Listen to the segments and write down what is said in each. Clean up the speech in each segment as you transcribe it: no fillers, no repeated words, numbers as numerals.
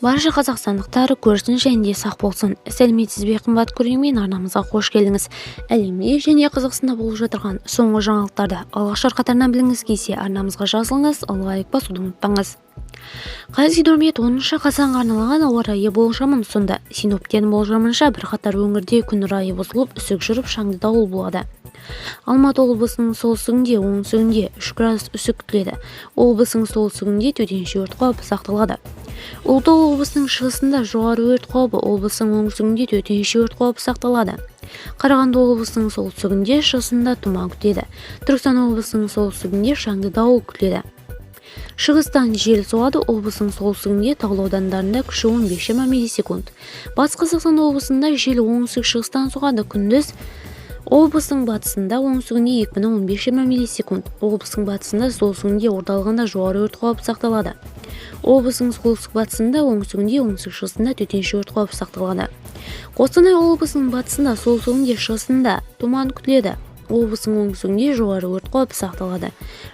Барша қазақстандықтар көрсін және де сақ болсын. Сәлеметсіз бе қымбат көрермен, арнамызға қош келдіңіз. Әлемде және Қазақстанда болып жатырған соңғы жаңалықтарды алғашқы қатарынан біліңіз келсе, арнамызға жазылыңыз, лайк басуды ұмытпаңыз. Қазгидромет 10 қазанға арналған ауа райы болжамын ұсынды. Синоптиктердің болжамынша бірқатар өңірде күн райы бұзылып, үсік жүріп, шаңды дауыл болады. Алматы облысының солтүстігінде, оңтүстігінде 3 градус үсік күтіледі. Облысының солтүстігінде төтенше өрт қаупі сақталады. Ұлытау облысының шығысында жоғары өрт қаупі, облысының оңтүстігінде төтенше өрт қаупі сақталады. Қарағанды облысының солтүстігінде, шығысында тұман күтіледі. Түркістан облысының солтүстігінде шаңды дауыл күтіледі. Шығыстан жел соғады, облысының солтүстігінде таулы аудандарында күші 15 миллисекунд. Батыс Қазақстан облысында жел оңтүстік-шығыстан соғады, күндіз облыстың батысында оңтүстігінде екпіні 15 миллисекунд. Облыстың батысында, солтүстігінде, орталығында жоғары өрт қаупі сақталады. Облысының солтүстік-батысында, оңтүстігінде, оңтүстік-шығысында төтенше өрт қаупі сақталады. Қостанай облысының батысында, солтүстігінде, шығысында тұман күтіледі. Облысының оңтүстігінде жоғары өрт қаупі сақталады.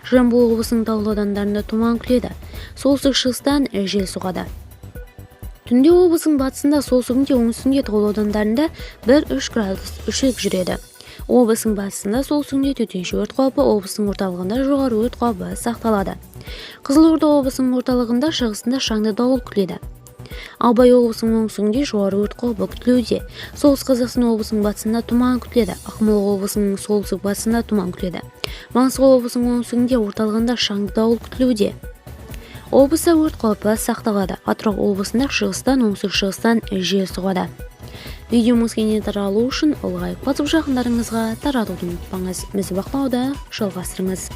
Жамбыл облысының таулы аудандарында тұман күтіледі. Солтүстік-шығыстан жел соғады. Түнде облысының батысында, солтүстігінде, оңтүстігінде таулы аудандарында 1-3 градус үсік жүреді. Облысының батысында, солтүстігінде төтенше өрт қаупі, облысының орталығында жоғары өрт қаупі сақталады. Қызылорда облысының орталығында, шығысында шаңды дауыл күтіледі. Абай облысының оңтүстігінде жоғары өрт қаупі күтілуде. Солтүстік Қазақстан облысының батысында тұман күтіледі. Ақмола облысының солтүстік батысында тұман күтіледі. Маңғыстау облысының оңтүстігінде, орталығында шаңды дауыл күтілуде. Облыста өрт қаупі сақталады. Атырау облысында шығыстан, оңтүстік-шығыстан жел соғады. Видеомыз кеңінен таралу үшін лайк басып жақындарыңызға таратуды ұмытпаңыз. Бізді бақылауда жалғастырыңыз.